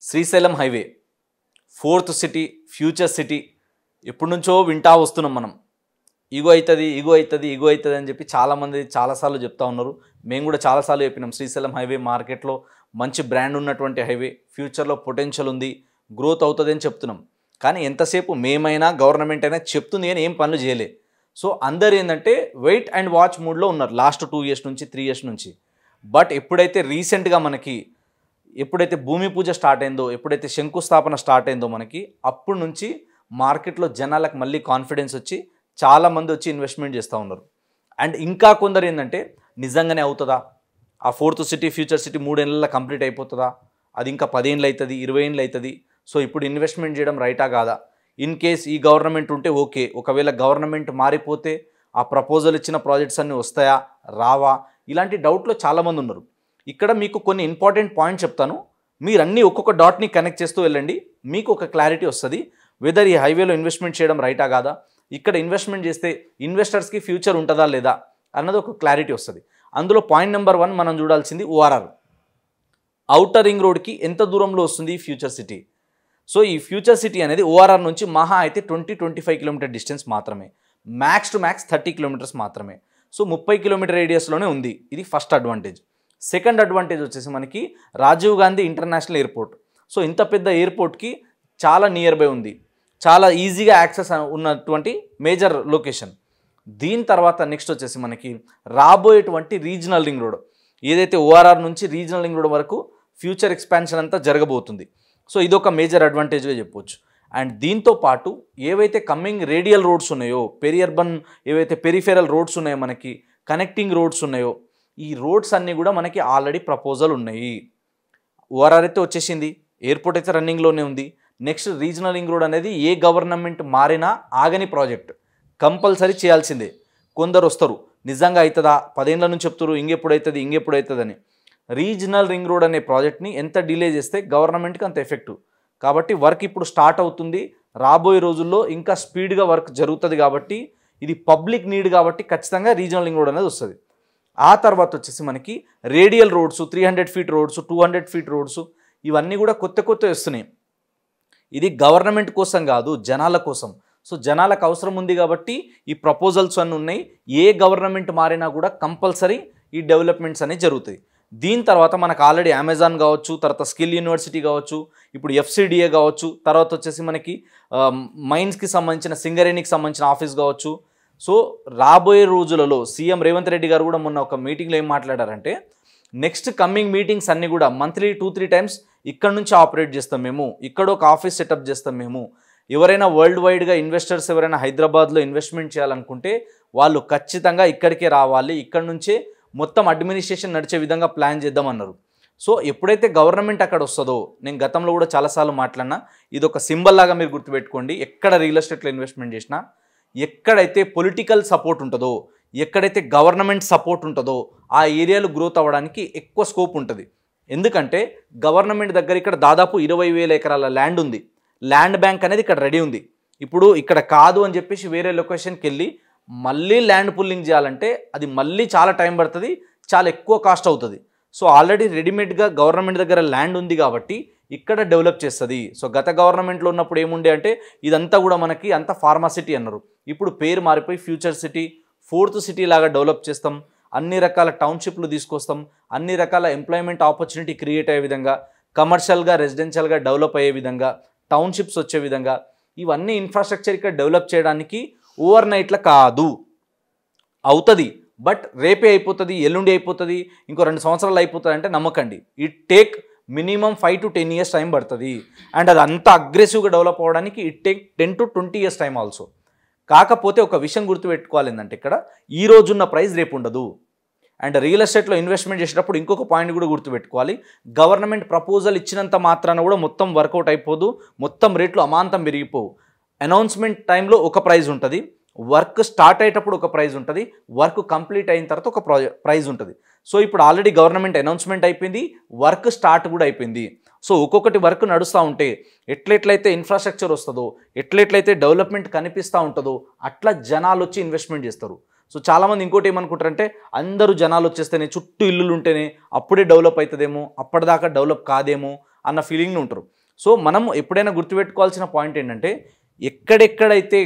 Srisailam highway fourth city future city ఎప్పటి నుంచో వింటా వస్తున్నాం మనం. ఇగో అవుతుంది అని చెప్పి చాలామంది చాలాసార్లు చెప్తా ఉన్నారు. మేము కూడా చాలాసార్లు చెప్పినాం శ్రీశైలం హైవే మార్కెట్లో మంచి బ్రాండ్ ఉన్నటువంటి హైవే, ఫ్యూచర్లో పొటెన్షియల్ ఉంది, గ్రోత్ అవుతుంది అని చెప్తున్నాం. కానీ ఎంతసేపు మేమైనా గవర్నమెంట్ అయినా చెప్తుంది అని ఏం పనులు చేయలే. సో అందరు ఏంటంటే వెయిట్ అండ్ వాచ్ మూడ్లో ఉన్నారు లాస్ట్ 2 years నుంచి 3 years నుంచి. బట్ ఎప్పుడైతే రీసెంట్గా మనకి ఎప్పుడైతే భూమి పూజ స్టార్ట్ అయిందో, ఎప్పుడైతే శంకుస్థాపన స్టార్ట్ అయిందో మనకి అప్పటి నుంచి మార్కెట్లో జనాలకు మళ్ళీ కాన్ఫిడెన్స్ వచ్చి చాలామంది వచ్చి ఇన్వెస్ట్మెంట్ చేస్తూ ఉన్నారు. అండ్ ఇంకా కొందరు ఏంటంటే నిజంగానే అవుతుందా, ఆ ఫోర్త్ సిటీ ఫ్యూచర్ సిటీ 3 ఏళ్ళలో కంప్లీట్ అయిపోతుందా, అది ఇంకా 10 ఏళ్ళు అవుతుంది 20 ఏళ్ళు అవుతుంది, సో ఇప్పుడు ఇన్వెస్ట్మెంట్ చేయడం రైటా కాదా, ఇన్ కేస్ ఈ గవర్నమెంట్ ఉంటే ఓకే, ఒకవేళ గవర్నమెంట్ మారిపోతే ఆ ప్రపోజల్ ఇచ్చిన ప్రాజెక్ట్స్ అన్నీ వస్తాయా రావా, ఇలాంటి డౌట్లో చాలామంది ఉన్నారు. ఇక్కడ మీకు కొన్ని ఇంపార్టెంట్ పాయింట్స్ చెప్తాను, మీరు అన్నీ ఒక్కొక్క డాట్ని కనెక్ట్ చేస్తూ వెళ్ళండి, మీకు ఒక క్లారిటీ వస్తుంది వెదర్ ఈ హైవేలో ఇన్వెస్ట్మెంట్ చేయడం రైటా కాదా, ఇక్కడ ఇన్వెస్ట్మెంట్ చేస్తే ఇన్వెస్టర్స్కి ఫ్యూచర్ ఉంటుందా లేదా అన్నది ఒక క్లారిటీ వస్తుంది. అందులో పాయింట్ నెంబర్ 1 మనం చూడాల్సింది ఓఆర్ఆర్. ఔటర్ రింగ్ రోడ్కి ఎంత దూరంలో వస్తుంది ఈ ఫ్యూచర్ సిటీ. సో ఈ ఫ్యూచర్ సిటీ అనేది ఓఆర్ఆర్ నుంచి మహా అయితే 20-25 కిలోమీటర్ డిస్టెన్స్ మాత్రమే, మ్యాక్స్ టు మ్యాక్స్ 30 కిలోమీటర్స్ మాత్రమే. సో 30 కిలోమీటర్ రేడియస్లోనే ఉంది. ఇది ఫస్ట్ అడ్వాంటేజ్. సెకండ్ అడ్వాంటేజ్ వచ్చేసి మనకి Rajiv Gandhi international airport. So ఇంత పెద్ద ఎయిర్పోర్ట్కి చాలా నియర్ బై ఉంది, చాలా ఈజీగా యాక్సెస్ ఉన్నటువంటి మేజర్ లొకేషన్. దీని తర్వాత నెక్స్ట్ వచ్చేసి మనకి రాబోయేటువంటి రీజనల్ రింగ్ రోడ్, ఏదైతే ఓఆర్ఆర్ నుంచి రీజనల్ రింగ్ రోడ్ వరకు ఫ్యూచర్ ఎక్స్పాన్షన్ అంతా జరగబోతుంది. సో ఇదొక మేజర్ అడ్వాంటేజ్గా చెప్పవచ్చు. అండ్ దీంతో పాటు ఏవైతే కమ్మింగ్ రేడియల్ రోడ్స్ ఉన్నాయో, పెరియర్బన్ ఏవైతే పెరిఫెరల్ రోడ్స్ ఉన్నాయో, మనకి కనెక్టింగ్ రోడ్స్ ఉన్నాయో, ఈ రోడ్స్ అన్నీ కూడా మనకి ఆల్రెడీ ప్రపోజల్ ఉన్నాయి. ఓఆర్ఆర్ అయితే వచ్చేసింది, ఎయిర్పోర్ట్ అయితే రన్నింగ్లోనే ఉంది. నెక్స్ట్ రీజనల్ రింగ్ రోడ్ అనేది ఏ గవర్నమెంట్ మారినా ఆగని ప్రాజెక్ట్, కంపల్సరీ చేయాల్సిందే. కొందరు వస్తారు నిజంగా అవుతుందా 10 ఏళ్ళ నుంచి చెప్తారు ఇంకెప్పుడు అవుతుందని. రీజనల్ రింగ్ రోడ్ అనే ప్రాజెక్ట్ని ఎంత డిలే చేస్తే గవర్నమెంట్కి అంత ఎఫెక్టివ్. కాబట్టి వర్క్ ఇప్పుడు స్టార్ట్ అవుతుంది, రాబోయే రోజుల్లో ఇంకా స్పీడ్గా వర్క్ జరుగుతుంది. కాబట్టి ఇది పబ్లిక్ నీడ్ కాబట్టి ఖచ్చితంగా రీజనల్ రింగ్ రోడ్ అనేది వస్తుంది. ఆ తర్వాత వచ్చేసి మనకి radial roads, 300 feet roads, 200 feet roads, ఇవన్నీ కూడా కొత్త వస్తున్నాయి. ఇది గవర్నమెంట్ కోసం కాదు, జనాల కోసం. సో జనాలకు అవసరం ఉంది కాబట్టి ఈ ప్రపోజల్స్ అన్నీ ఉన్నాయి. ఏ గవర్నమెంట్ మారినా కూడా కంపల్సరీ ఈ డెవలప్మెంట్స్ అనేవి జరుగుతాయి. దీని తర్వాత మనకు ఆల్రెడీ అమెజాన్ కావచ్చు, తర్వాత స్కిల్ యూనివర్సిటీ కావచ్చు, ఇప్పుడు FCDA కావచ్చు, తర్వాత వచ్చేసి మనకి మైన్స్కి సంబంధించిన సింగరేణికి సంబంధించిన ఆఫీస్ కావచ్చు. సో రాబోయే రోజులలో సీఎం రేవంత్ రెడ్డి గారు కూడా మొన్న ఒక మీటింగ్లో ఏం మాట్లాడారంటే, నెక్స్ట్ కమ్మింగ్ మీటింగ్స్ అన్నీ కూడా మంత్లీ 2-3 times ఇక్కడ నుంచి ఆపరేట్ చేస్తాం మేము, ఇక్కడ ఒక ఆఫీస్ సెటప్ చేస్తాం మేము. ఎవరైనా వరల్డ్ వైడ్గా ఇన్వెస్టర్స్ ఎవరైనా హైదరాబాద్లో ఇన్వెస్ట్మెంట్ చేయాలనుకుంటే వాళ్ళు ఖచ్చితంగా ఇక్కడికే రావాలి, ఇక్కడ నుంచే మొత్తం అడ్మినిస్ట్రేషన్ నడిచే విధంగా ప్లాన్ చేద్దామన్నారు. సో ఎప్పుడైతే గవర్నమెంట్ అక్కడ వస్తుందో, నేను గతంలో కూడా చాలాసార్లు మాట్లాడినా, ఇది ఒక సింబల్ లాగా మీరు గుర్తుపెట్టుకోండి. ఎక్కడ రియల్ ఎస్టేట్లో ఇన్వెస్ట్మెంట్ చేసినా, ఎక్కడైతే పొలిటికల్ సపోర్ట్ ఉంటుందో, ఎక్కడైతే గవర్నమెంట్ సపోర్ట్ ఉంటుందో ఆ ఏరియాలో గ్రోత్ అవ్వడానికి ఎక్కువ స్కోప్ ఉంటుంది. ఎందుకంటే గవర్నమెంట్ దగ్గర ఇక్కడ దాదాపు 20,000 ఎకరాల ల్యాండ్ ఉంది, ల్యాండ్ బ్యాంక్ అనేది ఇక్కడ రెడీ ఉంది. ఇప్పుడు ఇక్కడ కాదు అని చెప్పేసి వేరే లొకేషన్కి వెళ్ళి మళ్ళీ ల్యాండ్ పుల్లింగ్ చేయాలంటే అది మళ్ళీ చాలా టైం పడుతుంది, చాలా ఎక్కువ కాస్ట్ అవుతుంది. సో ఆల్రెడీ రెడీమేడ్గా గవర్నమెంట్ దగ్గర ల్యాండ్ ఉంది కాబట్టి ఇక్కడ డెవలప్ చేస్తుంది. సో గత గవర్నమెంట్లో ఉన్నప్పుడు ఏముండే అంటే ఇదంతా కూడా మనకి అంత ఫార్మాసిటీ అన్నారు. ఇప్పుడు పేరు మారిపోయి ఫ్యూచర్ సిటీ, ఫోర్త్ సిటీ లాగా డెవలప్ చేస్తాం, అన్ని రకాల టౌన్షిప్లు తీసుకొస్తాం, అన్ని రకాల ఎంప్లాయ్మెంట్ ఆపర్చునిటీ క్రియేట్ అయ్యే విధంగా, కమర్షియల్గా రెసిడెన్షియల్గా డెవలప్ అయ్యే విధంగా, టౌన్షిప్స్ వచ్చే విధంగా, ఇవన్నీ ఇన్ఫ్రాస్ట్రక్చర్ ఇక్కడ డెవలప్ చేయడానికి ఓవర్ నైట్లో కాదు, అవుతుంది. బట్ రేపే అయిపోతుంది, ఎల్లుండి అయిపోతుంది, ఇంకో 2 సంవత్సరాలు అయిపోతుంది అంటే నమ్మకండి. It take minimum 5 to 10 years time పడుతుంది. అండ్ అది అంత అగ్రెసివ్గా డెవలప్ అవ్వడానికి it take 10 to 20 years time also. కాకపోతే ఒక విషయం గుర్తుపెట్టుకోవాలి ఏంటంటే, ఇక్కడ ఈ రోజున్న ప్రైస్ రేపు ఉండదు. అండ్ రియల్ ఎస్టేట్లో ఇన్వెస్ట్మెంట్ చేసేటప్పుడు ఇంకొక పాయింట్ కూడా గుర్తుపెట్టుకోవాలి, గవర్నమెంట్ ప్రపోజల్ ఇచ్చినంత మాత్రాన కూడా మొత్తం వర్కౌట్ అయిపోదు, మొత్తం రేట్లు అమాంతం పెరిగిపోవు. అనౌన్స్మెంట్ టైంలో ఒక ప్రైజ్ ఉంటుంది, వర్క్ స్టార్ట్ అయ్యేటప్పుడు ఒక ప్రైజ్ ఉంటుంది, వర్క్ కంప్లీట్ అయిన తర్వాత ఒక ప్రైజ్ ఉంటుంది. సో ఇప్పుడు ఆల్రెడీ గవర్నమెంట్ అనౌన్స్మెంట్ అయిపోయింది, వర్క్ స్టార్ట్ కూడా అయిపోయింది. సో ఒక్కొక్కటి వర్క్ నడుస్తూ ఉంటే ఎట్లెట్లయితే ఇన్ఫ్రాస్ట్రక్చర్ వస్తుందో, ఎట్లెట్లయితే డెవలప్మెంట్ కనిపిస్తూ ఉంటుందో అట్లా జనాలు వచ్చి ఇన్వెస్ట్మెంట్ చేస్తారు. సో చాలామంది ఇంకోటి ఏమనుకుంటారంటే, అందరూ జనాలు వచ్చేస్తేనే, చుట్టూ ఇల్లులు ఉంటేనే అప్పుడే డెవలప్ అవుతుందేమో, అప్పటిదాకా డెవలప్ కాదేమో అన్న ఫీలింగ్లో ఉంటారు. సో మనం ఎప్పుడైనా గుర్తుపెట్టుకోవాల్సిన పాయింట్ ఏంటంటే ఎక్కడెక్కడైతే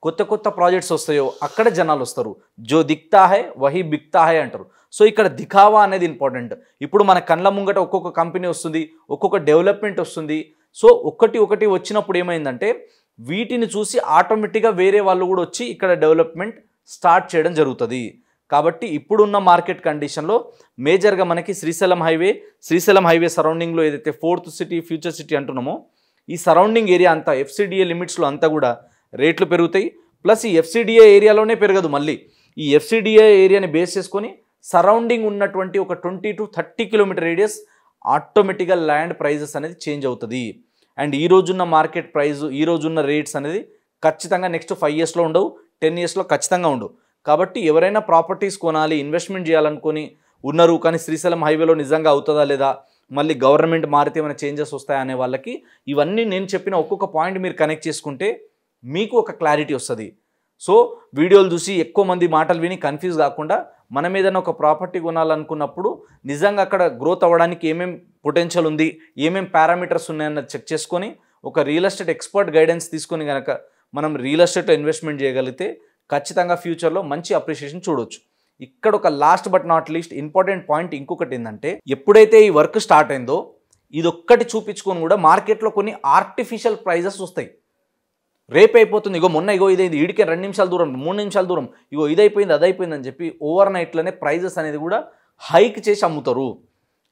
కొత్త కొత్త ప్రాజెక్ట్స్ వస్తాయో అక్కడ జనాలు వస్తారు. జో దిక్తా హై వహీ బిక్తా హై అంటారు. సో ఇక్కడ దిఖావా అనేది ఇంపార్టెంట్. ఇప్పుడు మన కళ్ళ ముంగట ఒక్కొక్క కంపెనీ వస్తుంది, ఒక్కొక్క డెవలప్మెంట్ వస్తుంది. సో ఒకటి వచ్చినప్పుడు ఏమైందంటే వీటిని చూసి ఆటోమేటిక్గా వేరే వాళ్ళు కూడా వచ్చి ఇక్కడ డెవలప్మెంట్ స్టార్ట్ చేయడం జరుగుతుంది. కాబట్టి ఇప్పుడున్న మార్కెట్ కండిషన్లో మేజర్గా మనకి శ్రీశైలం హైవే సరౌండింగ్లో ఏదైతే 4th సిటీ ఫ్యూచర్ సిటీ అంటున్నామో ఈ సరౌండింగ్ ఏరియా అంతా FCDA లిమిట్స్లో అంతా కూడా రేట్లు పెరుగుతాయి. ప్లస్ ఈ FCDA ఏరియాలోనే పెరగదు, మళ్ళీ ఈ FCDA ఏరియాని బేస్ చేసుకొని సరౌండింగ్ ఉన్నటువంటి ఒక 20 to 30 కిలోమీటర్ రేడియస్ ఆటోమేటిక్గా ల్యాండ్ ప్రైజెస్ అనేది చేంజ్ అవుతుంది. అండ్ ఈ రోజున్న మార్కెట్ ప్రైస్, ఈ రోజున్న రేట్స్ అనేది ఖచ్చితంగా నెక్స్ట్ 5 yearsలో ఉండవు, 10 yearsలో ఖచ్చితంగా ఉండవు. కాబట్టి ఎవరైనా ప్రాపర్టీస్ కొనాలి, ఇన్వెస్ట్మెంట్ చేయాలనుకొని ఉన్నారు, కానీ శ్రీశైలం హైవేలో నిజంగా అవుతుందా లేదా, మళ్ళీ గవర్నమెంట్ మారితే ఏమైనా చేంజెస్ వస్తాయా అనే వాళ్ళకి ఇవన్నీ నేను చెప్పిన ఒక్కొక్క పాయింట్ మీరు కనెక్ట్ చేసుకుంటే మీకు ఒక క్లారిటీ వస్తుంది. సో వీడియోలు చూసి ఎక్కువ మంది మాటలు విని కన్ఫ్యూజ్ కాకుండా మనం ఏదైనా ఒక ప్రాపర్టీ కొనాలనుకున్నప్పుడు నిజంగా అక్కడ గ్రోత్ అవ్వడానికి ఏమేం పొటెన్షియల్ ఉంది, ఏమేం పారామీటర్స్ ఉన్నాయన్నది చెక్ చేసుకొని ఒక రియల్ ఎస్టేట్ ఎక్స్పర్ట్ గైడెన్స్ తీసుకొని కనుక మనం రియల్ ఎస్టేట్లో ఇన్వెస్ట్మెంట్ చేయగలిగితే ఖచ్చితంగా ఫ్యూచర్లో మంచి అప్రిషియేషన్ చూడవచ్చు. ఇక్కడ ఒక last but not least important point ఇంకొకటి ఏంటంటే ఎప్పుడైతే ఈ వర్క్ స్టార్ట్ అయిందో ఇదొక్కటి చూపించుకొని కూడా మార్కెట్లో కొన్ని ఆర్టిఫిషియల్ ప్రైజెస్ వస్తాయి. రేపు అయిపోతుంది, మొన్న ఇదైంది, ఈడికే 2 నిమిషాల దూరం 3 నిమిషాల దూరం, ఇదైపోయింది అదైపోయింది అని చెప్పి ఓవర్ నైట్లోనే ప్రైజెస్ అనేది కూడా హైక్ చేసి అమ్ముతారు.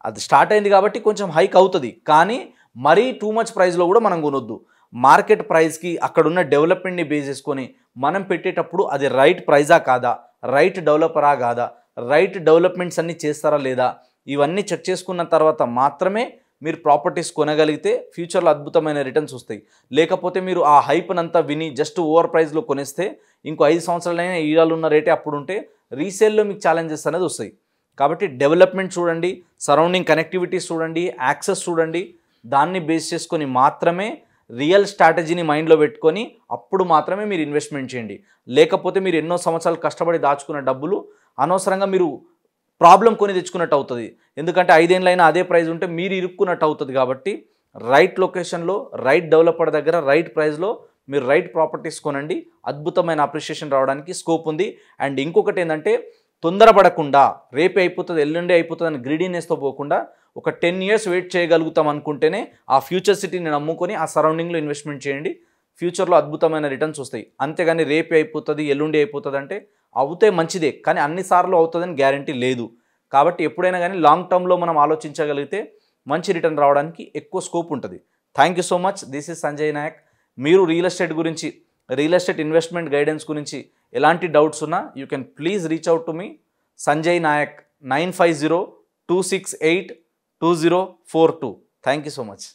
అది స్టార్ట్ అయింది కాబట్టి కొంచెం హైక్ అవుతుంది, కానీ మరీ టూ మచ్ ప్రైస్లో కూడా మనం కొనొద్దు. మార్కెట్ ప్రైస్కి అక్కడున్న డెవలప్మెంట్ని బేస్ చేసుకొని మనం పెట్టేటప్పుడు అది రైట్ ప్రైజా కాదా, రైట్ డెవలపరా కాదా, రైట్ డెవలప్మెంట్స్ అన్నీ చేస్తారా లేదా, ఇవన్నీ చెక్ చేసుకున్న తర్వాత మాత్రమే మీరు ప్రాపర్టీస్ కొనగలిగితే ఫ్యూచర్లో అద్భుతమైన రిటర్న్స్ వస్తాయి. లేకపోతే మీరు ఆ హైప్నంతా విని జస్ట్ ఓవర్ ప్రైస్లో కొనేస్తే ఇంకో 5 సంవత్సరాలైనా ఈరాలు ఉన్న రేటే అప్పుడు ఉంటే రీసేల్లో మీకు ఛాలెంజెస్ అనేది వస్తాయి. కాబట్టి డెవలప్మెంట్ చూడండి, సరౌండింగ్ కనెక్టివిటీస్ చూడండి, యాక్సెస్ చూడండి, దాన్ని బేస్ చేసుకొని మాత్రమే రియల్ స్ట్రాటజీని మైండ్లో పెట్టుకొని అప్పుడు మాత్రమే మీరు ఇన్వెస్ట్మెంట్ చేయండి. లేకపోతే మీరు ఎన్నో సంవత్సరాలు కష్టపడి దాచుకున్న డబ్బులు అనవసరంగా మీరు ప్రాబ్లం కొని తెచ్చుకున్నట్టు అవుతుంది. ఎందుకంటే 5 ఏళ్ళైనా అదే ప్రైస్ ఉంటే మీరు ఇరుక్కున్నట్టు అవుతుంది. కాబట్టి రైట్ లొకేషన్లో, రైట్ డెవలపర్ దగ్గర, రైట్ ప్రైస్లో మీరు రైట్ ప్రాపర్టీస్ కొనండి. అద్భుతమైన అప్రిషియేషన్ రావడానికి స్కోప్ ఉంది. అండ్ ఇంకొకటి ఏంటంటే తొందరపడకుండా రేపే అయిపోతుంది, ఎల్లుండే అయిపోతుంది అని గ్రీడీనెస్తో పోకుండా ఒక 10 years వెయిట్ చేయగలుగుతాం అనుకుంటేనే ఆ ఫ్యూచర్ సిటీని నమ్ముకొని ఆ సరౌండింగ్లో ఇన్వెస్ట్మెంట్ చేయండి. ఫ్యూచర్లో అద్భుతమైన రిటర్న్స్ వస్తాయి. అంతేగాని రేపే అయిపోతుంది, ఎల్లుండి అయిపోతుంది అంటే అవుతే మంచిదే, కానీ అన్నిసార్లు అవుతుందని గ్యారంటీ లేదు. కాబట్టి ఎప్పుడైనా కానీ లాంగ్ టర్మ్లో మనం ఆలోచించగలిగితే మంచి రిటర్న్ రావడానికి ఎక్కువ స్కోప్ ఉంటుంది. Thank you so much. This is Sanjay Nayak. మీరు రియల్ ఎస్టేట్ గురించి, రియల్ ఎస్టేట్ ఇన్వెస్ట్మెంట్ గైడెన్స్ గురించి ఎలాంటి డౌట్స్ ఉన్నా you can please reach out to me Sanjay Nayak 9502682042. Thank you so much.